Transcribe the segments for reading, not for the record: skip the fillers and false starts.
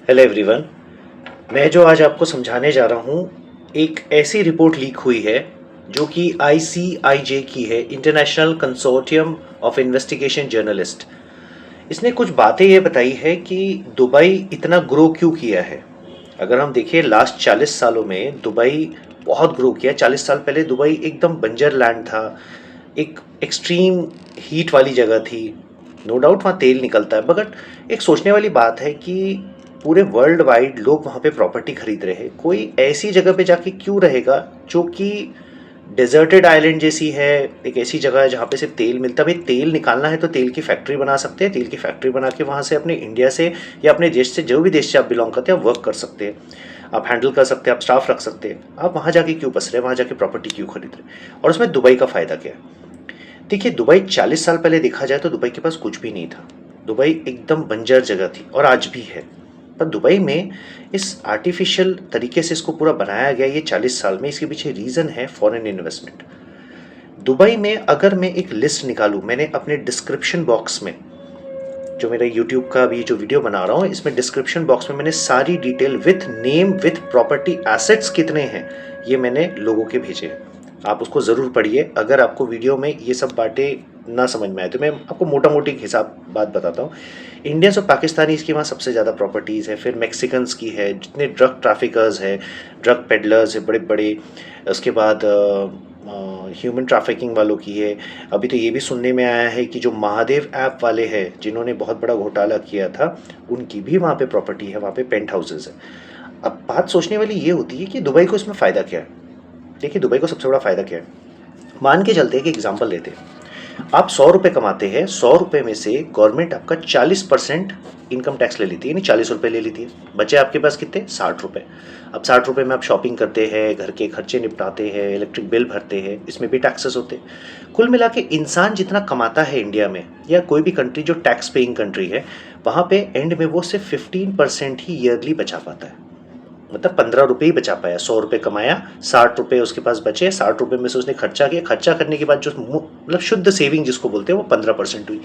Hello everyone. मैं जो आज आपको समझाने जा रहा हूँ, एक ऐसी रिपोर्ट लीक हुई है जो कि ICIJ की है, international consortium of investigation journalist. इसने कुछ बातें ये बताई है कि दुबई इतना ग्रो क्यों किया है। अगर हम देखें लास्ट 40 सालों में दुबई बहुत ग्रो किया। 40 साल पहले दुबई एकदम बंजर लैंड था, एक एक्सट्रीम हीट वाली जगह थी। नो डाउट वहाँ तेल निकलता है, बट एक सोचने वाली बात है कि पूरे वर्ल्ड वाइड लोग वहाँ पे प्रॉपर्टी खरीद रहे हैं, कोई ऐसी जगह पे जाके क्यों रहेगा जो कि डेजर्टेड आइलैंड जैसी है, एक ऐसी जगह है जहाँ पे सिर्फ तेल मिलता है। भाई तेल निकालना है तो तेल की फैक्ट्री बना सकते हैं, तेल की फैक्ट्री बना के वहाँ से अपने इंडिया से या अपने देश से, जो भी देश से आप बिलोंग करते हैं, आप वर्क कर सकते हैं, आप हैंडल कर सकते हैं, आप स्टाफ रख सकते हैं। आप वहाँ जाके क्यों बस रहे, वहाँ जाके प्रॉपर्टी क्यों खरीद रहे। और उसमें दुबई का फ़ायदा क्या है। देखिए, दुबई 40 साल पहले देखा जाए तो दुबई के पास कुछ भी नहीं था। दुबई एकदम बंजर जगह थी और आज भी है। पर दुबई में इस आर्टिफिशियल तरीके से इसको पूरा बनाया गया ये 40 साल में, इसके पीछे रीज़न है फॉरेन इन्वेस्टमेंट। दुबई में अगर मैं एक लिस्ट निकालूं, मैंने अपने डिस्क्रिप्शन बॉक्स में, जो मेरा यूट्यूब का भी जो वीडियो बना रहा हूँ, इसमें डिस्क्रिप्शन बॉक्स में मैंने सारी detail with name with property assets कितने हैं ये मैंने लोगों के भेजे हैं। आप उसको ज़रूर पढ़िए। अगर आपको वीडियो में ये सब बातें ना समझ में आए तो मैं आपको मोटा मोटी हिसाब बात बताता हूँ। इंडियंस और पाकिस्तानीज़ की वहाँ सबसे ज़्यादा प्रॉपर्टीज़ है, फिर मैक्सिकन्स की है, जितने ड्रग ट्रैफिकर्स है, ड्रग पेडलर्स है बड़े बड़े, उसके बाद ह्यूमन ट्रैफिकिंग वालों की है। अभी तो ये भी सुनने में आया है कि जो महादेव ऐप वाले हैं जिन्होंने बहुत बड़ा घोटाला किया था, उनकी भी वहाँ पे प्रॉपर्टी है, वहाँ पे पेंट हाउसेज है। अब बात सोचने वाली ये होती है कि दुबई को इसमें फ़ायदा क्या है। देखिए, दुबई को सबसे बड़ा फ़ायदा क्या है। मान के चलते हैं कि एग्जाम्पल लेते हैं, आप 100 रुपये कमाते हैं, 100 रुपये में से गवर्नमेंट आपका 40% इनकम टैक्स ले लेती है, यानी 40 रुपये ले लेती है। बचे आपके पास कितने, 60 रुपये। अब 60 रुपये में आप शॉपिंग करते हैं, घर के खर्चे निपटाते हैं, इलेक्ट्रिक बिल भरते हैं, इसमें भी टैक्सेस होते हैं। कुल मिला के इंसान जितना कमाता है इंडिया में या कोई भी कंट्री जो टैक्स पेइंग कंट्री है, वहाँ पे एंड में वो सिर्फ 15% ही ईयरली बचा पाता है। मतलब 15 रुपये ही बचा पाया। 100 रुपये कमाया, 60 रुपये उसके पास बचे, 60 रुपये में से उसने खर्चा किया, खर्चा करने के बाद जो मतलब शुद्ध सेविंग जिसको बोलते हैं वो 15% हुई।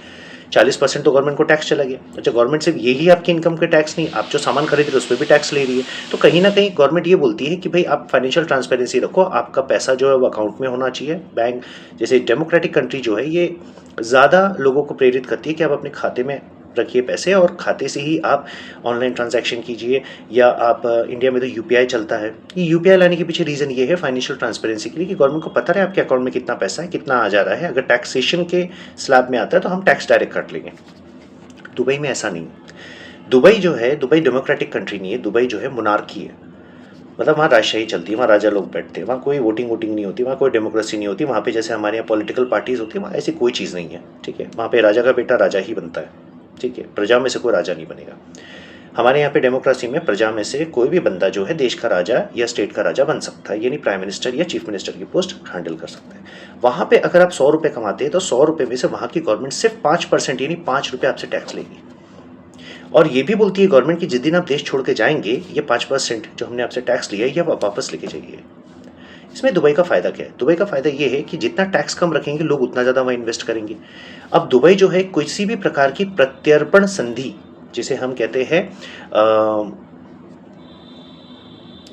40% तो गवर्नमेंट को टैक्स चला गया। अच्छा, गवर्नमेंट सिर्फ यही आपकी इनकम के टैक्स नहीं, आप जो सामान खरीद रहे हो उस पर भी टैक्स ले रही है। तो कहीं ना कहीं गवर्नमेंट ये बोलती है कि भाई आप फाइनेंशियल ट्रांसपेरेंसी रखो, आपका पैसा जो है वो अकाउंट में होना चाहिए। बैंक जैसे डेमोक्रेटिक कंट्री जो है ये ज़्यादा लोगों को प्रेरित करती है कि आप अपने खाते में रखिए पैसे, और खाते से ही आप ऑनलाइन ट्रांजैक्शन कीजिए। या आप इंडिया में तो यूपीआई चलता है। ये यूपीआई लाने के पीछे रीज़न ये है फाइनेंशियल ट्रांसपेरेंसी के लिए, कि गवर्नमेंट को पता रहे आपके अकाउंट में कितना पैसा है, कितना आ जा रहा है। अगर टैक्सेशन के स्लैब में आता है तो हम टैक्स डायरेक्ट काट लेंगे। दुबई में ऐसा नहीं। दुबई जो है, दुबई डेमोक्रेटिक कंट्री नहीं है, दुबई जो है मोनार्की है। मतलब वहाँ राजशाही चलती है, वहाँ राजा लोग बैठते हैं, वहाँ कोई वोटिंग वोटिंग नहीं होती, वहाँ कोई डेमोक्रेसी नहीं होती। वहाँ पे जैसे हमारे यहाँ पॉलिटिकल पार्टीज होती है, वहाँ ऐसी कोई चीज़ नहीं है। ठीक है, वहाँ पे राजा का बेटा राजा ही बनता है। ठीक है, प्रजा में से कोई राजा नहीं बनेगा। हमारे यहाँ पे डेमोक्रेसी में प्रजा में से कोई भी बंदा जो है देश का राजा या स्टेट का राजा बन सकता है, यानी प्राइम मिनिस्टर या चीफ मिनिस्टर की पोस्ट हैंडल कर सकता है। वहाँ पे अगर आप 100 रुपये कमाते हैं तो 100 रुपये में से वहाँ की गवर्नमेंट सिर्फ 5% यानी 5 रुपये आपसे टैक्स लेगी। और ये भी बोलती है गवर्नमेंट कि जिस दिन आप देश छोड़ के जाएंगे, ये 5% जो हमने आपसे टैक्स लिया है ये आप वापस लेके जाइए। इसमें दुबई का फ़ायदा क्या है। दुबई का फ़ायदा ये है कि जितना टैक्स कम रखेंगे लोग उतना ज़्यादा वहाँ इन्वेस्ट करेंगे। अब दुबई जो है किसी भी प्रकार की प्रत्यर्पण संधि, जिसे हम कहते हैं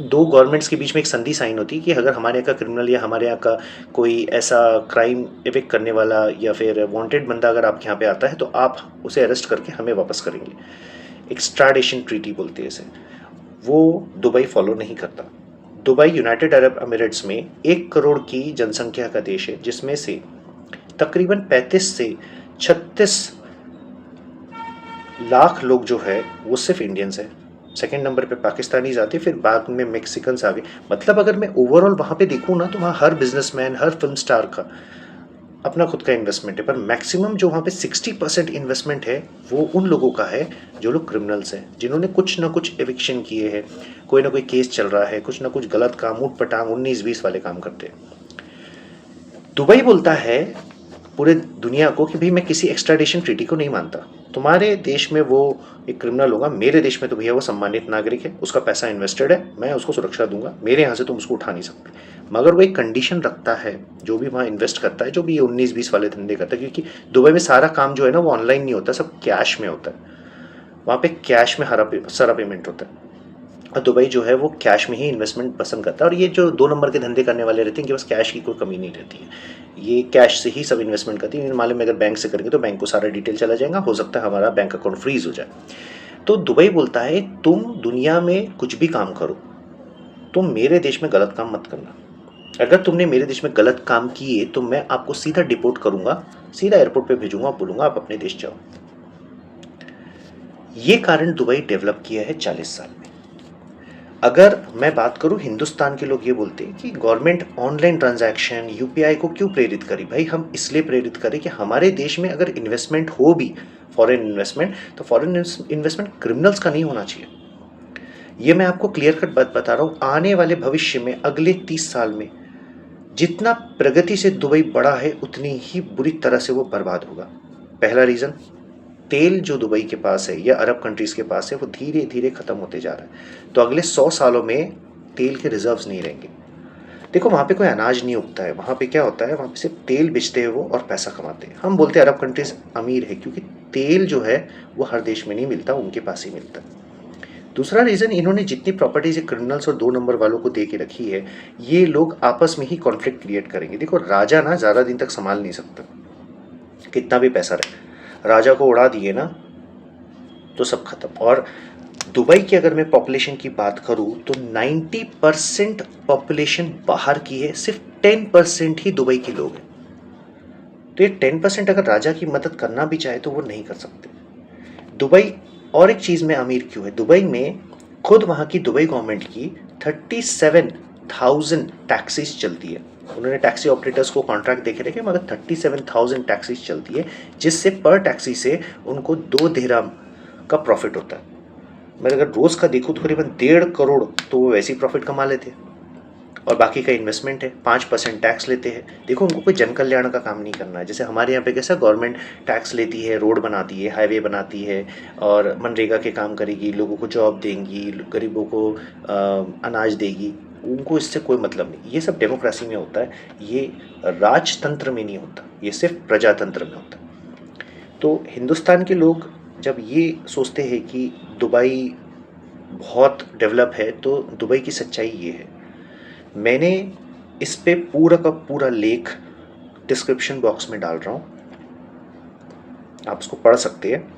दो गवर्नमेंट्स के बीच में एक संधि साइन होती है कि अगर हमारे यहाँ का क्रिमिनल या हमारे यहाँ का कोई ऐसा क्राइम इफेक्ट करने वाला या फिर वांटेड बंदा अगर आपके यहाँ पे आता है तो आप उसे अरेस्ट करके हमें वापस करेंगे। एक्स्ट्राडिशन ट्रीटी बोलते हैं इसे। वो दुबई फॉलो नहीं करता। दुबई यूनाइटेड अरब अमीरेट्स में 1 करोड़ की जनसंख्या का देश है, जिसमें से तकरीबन 35 से 36 लाख लोग जो है वो सिर्फ इंडियंस है। सेकेंड नंबर पे पाकिस्तानीज आते, फिर बाद में मैक्सिकन्स आ गए। मतलब अगर मैं ओवरऑल वहाँ पे देखूँ ना तो वहाँ हर बिजनेसमैन, हर फिल्म स्टार का अपना खुद का इन्वेस्टमेंट है। पर मैक्सिमम जो वहाँ पे 60% इन्वेस्टमेंट है वो उन लोगों का है जो लोग क्रिमिनल्स हैं, जिन्होंने कुछ ना कुछ एविक्शन किए हैं, कोई ना कोई केस चल रहा है, कुछ ना कुछ गलत काम, ऊट पटांग 19-20 वाले काम करते हैं। दुबई बोलता है पूरे दुनिया को कि भाई मैं किसी एक्स्ट्राडिशन ट्रीटी को नहीं मानता। तुम्हारे देश में वो एक क्रिमिनल होगा, मेरे देश में तो भैया वो सम्मानित नागरिक है, उसका पैसा इन्वेस्टेड है, मैं उसको सुरक्षा दूंगा, मेरे यहाँ से तुम उसको उठा नहीं सकते। मगर वो एक कंडीशन रखता है, जो भी वहाँ इन्वेस्ट करता है, जो भी ये 19-20 वाले धंधे करता है, क्योंकि दुबई में सारा काम जो है ना वो ऑनलाइन नहीं होता, सब कैश में होता है। वहाँ पे कैश में सारा पेमेंट होता है। और दुबई जो है वो कैश में ही इन्वेस्टमेंट पसंद करता है, और ये जो 2 नंबर के धंधे करने वाले रहते हैं कि बस कैश की कोई कमी नहीं रहती है, ये कैश से ही सब इन्वेस्टमेंट करती है। मालूम है अगर बैंक से करेंगे तो बैंक को सारा डिटेल चला जाएगा, हो सकता है हमारा बैंक अकाउंट फ्रीज हो जाए। तो दुबई बोलता है तुम दुनिया में कुछ भी काम करो, तुम मेरे देश में गलत काम मत करना। अगर तुमने मेरे देश में गलत काम किए तो मैं आपको सीधा डिपोर्ट करूंगा, सीधा एयरपोर्ट पे भेजूंगा, बोलूंगा आप अपने देश जाओ। ये कारण दुबई डेवलप किया है 40 साल में। अगर मैं बात करूं हिंदुस्तान के लोग ये बोलते हैं कि गवर्नमेंट ऑनलाइन ट्रांजैक्शन यूपीआई को क्यों प्रेरित करी। भाई हम इसलिए प्रेरित करें कि हमारे देश में अगर इन्वेस्टमेंट हो भी फॉरेन इन्वेस्टमेंट, तो फॉरेन इन्वेस्टमेंट क्रिमिनल्स का नहीं होना चाहिए। ये मैं आपको क्लियर कट बात बता रहा हूँ। आने वाले भविष्य में अगले 30 साल में जितना प्रगति से दुबई बढ़ा है उतनी ही बुरी तरह से वो बर्बाद होगा। पहला रीज़न, तेल जो दुबई के पास है या अरब कंट्रीज़ के पास है वो धीरे धीरे ख़त्म होते जा रहा है। तो अगले 100 सालों में तेल के रिजर्व्स नहीं रहेंगे। देखो वहाँ पे कोई अनाज नहीं उगता है, वहाँ पे क्या होता है, वहाँ पे सिर्फ तेल बेचते हैं वो और पैसा कमाते हैं। हम बोलते हैं अरब कंट्रीज़ अमीर है क्योंकि तेल जो है वो हर देश में नहीं मिलता, उनके पास ही मिलता है। दूसरा रीज़न, इन्होंने जितनी प्रॉपर्टीज क्रिमिनल्स और 2 नंबर वालों को दे के रखी है, ये लोग आपस में ही कॉन्फ्लिक्ट क्रिएट करेंगे। देखो राजा ना ज़्यादा दिन तक संभाल नहीं सकता, कितना भी पैसा रहे, राजा को उड़ा दिए ना तो सब खत्म। और दुबई की अगर मैं पॉपुलेशन की बात करूं तो 90% पॉपुलेशन बाहर की है, सिर्फ 10% ही दुबई के लोग हैं। तो ये 10% अगर राजा की मदद करना भी चाहे तो वो नहीं कर सकते। दुबई और एक चीज़ में अमीर क्यों है, दुबई में खुद वहाँ की दुबई गवर्नमेंट की 37,000 टैक्सीज चलती है। उन्होंने टैक्सी ऑपरेटर्स को कॉन्ट्रैक्ट देखे रखे, मगर 37,000 टैक्सीज चलती है, जिससे पर टैक्सी से उनको 2 दिरहम का प्रॉफिट होता है। मैं अगर रोज़ का देखूँ तो करीबन 1.5 करोड़ तो वो वैसे ही प्रॉफिट कमा लेते हैं, और बाकी का इन्वेस्टमेंट है, 5% टैक्स लेते हैं। देखो उनको कोई जन कल्याण का काम नहीं करना है। जैसे हमारे यहाँ पे कैसा गवर्नमेंट टैक्स लेती है, रोड बनाती है, हाईवे बनाती है, और मनरेगा के काम करेगी, लोगों को जॉब देंगी, गरीबों को अनाज देगी, उनको इससे कोई मतलब नहीं। ये सब डेमोक्रेसी में होता है, ये राजतंत्र में नहीं होता, ये सिर्फ प्रजातंत्र में होता है। तो हिंदुस्तान के लोग जब ये सोचते हैं कि दुबई बहुत डेवलप है, तो दुबई की सच्चाई ये है। मैंने इस पे पूरा का पूरा लेख डिस्क्रिप्शन बॉक्स में डाल रहा हूँ, आप उसको पढ़ सकते हैं।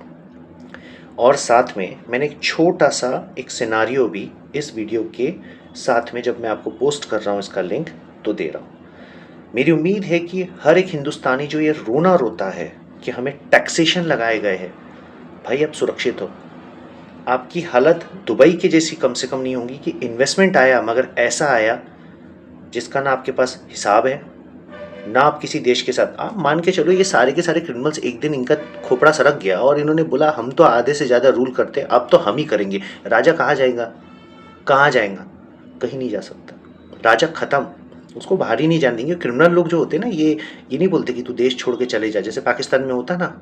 और साथ में मैंने एक छोटा सा एक सिनारियो भी इस वीडियो के साथ में, जब मैं आपको पोस्ट कर रहा हूँ इसका लिंक, तो दे रहा हूँ। मेरी उम्मीद है कि हर एक हिंदुस्तानी जो ये रोना रोता है कि हमें टैक्सेशन लगाए गए हैं, भाई आप सुरक्षित हो। आपकी हालत दुबई के जैसी कम से कम नहीं होगी कि इन्वेस्टमेंट आया मगर ऐसा आया जिसका ना आपके पास हिसाब है, ना आप किसी देश के साथ। आप मान के चलो ये सारे के सारे क्रिमिनल्स एक दिन इनका खोपड़ा सरक गया और इन्होंने बोला हम तो आधे से ज़्यादा रूल करते, अब तो हम ही करेंगे। राजा कहाँ जाएगा, कहाँ जाएगा, कहीं नहीं जा सकता, राजा ख़त्म, उसको बाहर ही नहीं जाने देंगे। क्रिमिनल लोग जो होते हैं ना, ये नहीं बोलते कि तू देश छोड़ के चले जा, जैसे पाकिस्तान में होता ना,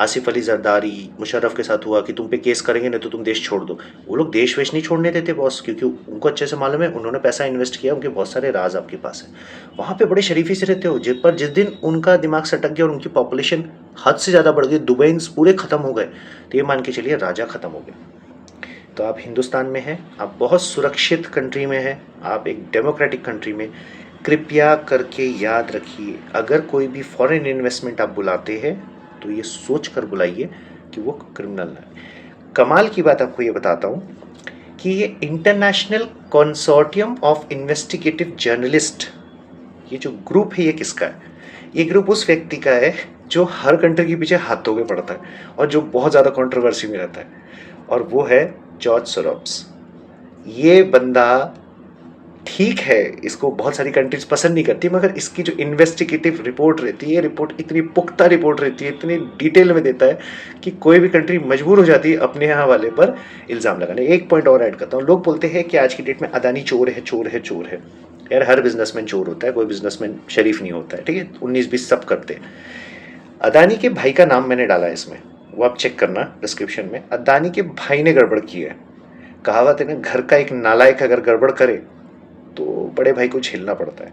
आसिफ अली जरदारी मुशर्रफ के साथ हुआ कि तुम पे केस करेंगे नहीं तो तुम देश छोड़ दो। वो लोग देश वेश नहीं छोड़ने देते बॉस, क्योंकि उनको अच्छे से मालूम है, उन्होंने पैसा इन्वेस्ट किया, उनके बहुत सारे राज आपके पास है। वहाँ पे बड़े शरीफी से रहते हो, पर जिस दिन उनका दिमाग सटक गया और उनकी पॉपुलेशन हद से ज़्यादा बढ़ गई, दुबईन्स पूरे ख़त्म हो गए, तो ये मान के चलिए राजा ख़त्म हो गया। तो आप हिंदुस्तान में हैं, आप बहुत सुरक्षित कंट्री में हैं, आप एक डेमोक्रेटिक कंट्री में। कृपया करके याद रखिए, अगर कोई भी फॉरेन इन्वेस्टमेंट आप बुलाते हैं तो ये सोच कर बुलाइए कि वो क्रिमिनल है। कमाल की बात आपको ये बताता हूँ कि ये international consortium of investigative journalist, ये जो ग्रुप है ये किसका है? ये ग्रुप उस व्यक्ति का है जो हर कंट्री के पीछे हाथ धो के पड़ता है और जो बहुत ज़्यादा कंट्रोवर्सी में रहता है, और वो है जॉर्ज सोरोस। ये बंदा ठीक है, इसको बहुत सारी कंट्रीज पसंद नहीं करती, मगर इसकी जो इन्वेस्टिगेटिव रिपोर्ट रहती है, ये रिपोर्ट इतनी पुख्ता रिपोर्ट रहती है, इतनी डिटेल में देता है कि कोई भी कंट्री मजबूर हो जाती है अपने यहाँ वाले पर इल्ज़ाम लगाने। एक पॉइंट और ऐड करता हूँ, लोग बोलते हैं कि आज की डेट में अदानी चोर है, चोर है, चोर है। यार हर बिजनेसमैन चोर होता है, कोई बिजनेसमैन शरीफ नहीं होता है, ठीक है? 19-20 सब करते हैं। अदानी के भाई का नाम मैंने डाला है इसमें, वो आप चेक करना डिस्क्रिप्शन में। अदानी के भाई ने गड़बड़ की है। कहावत है ना, घर का एक नालायक अगर गड़बड़ करे तो बड़े भाई को झेलना पड़ता है।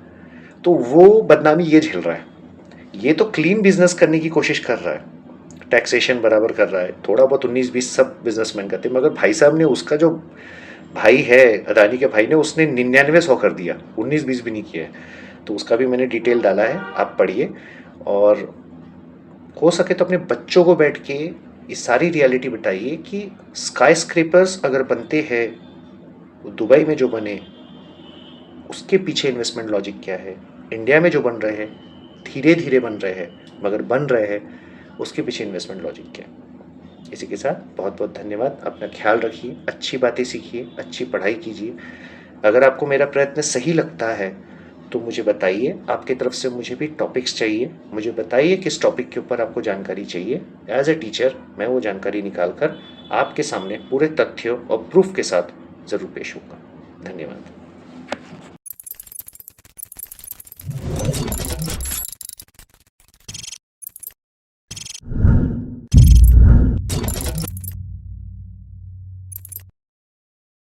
तो वो बदनामी ये झेल रहा है, ये तो क्लीन बिजनेस करने की कोशिश कर रहा है, टैक्सेशन बराबर कर रहा है, थोड़ा बहुत 19-20 सब बिजनेसमैन करते हैं, मगर भाई साहब ने, उसका जो भाई है अदानी के भाई ने, उसने 99-100 कर दिया, 19-20 भी नहीं किया है। तो उसका भी मैंने डिटेल डाला है, आप पढ़िए। और हो सके तो अपने बच्चों को बैठ के ये सारी रियलिटी बताइए कि स्काई स्क्रेपर्स अगर बनते हैं, दुबई में जो बने, उसके पीछे इन्वेस्टमेंट लॉजिक क्या है। इंडिया में जो बन रहे हैं, धीरे धीरे बन रहे हैं मगर बन रहे हैं, उसके पीछे इन्वेस्टमेंट लॉजिक क्या है। इसी के साथ बहुत बहुत धन्यवाद। अपना ख्याल रखिए, अच्छी बातें सीखिए, अच्छी पढ़ाई कीजिए। अगर आपको मेरा प्रयत्न सही लगता है तो मुझे बताइए, आपकी तरफ से मुझे भी टॉपिक्स चाहिए, मुझे बताइए किस टॉपिक के ऊपर आपको जानकारी चाहिए। एज ए टीचर मैं वो जानकारी निकाल कर आपके सामने पूरे तथ्यों और प्रूफ के साथ ज़रूर पेश होगा। धन्यवाद।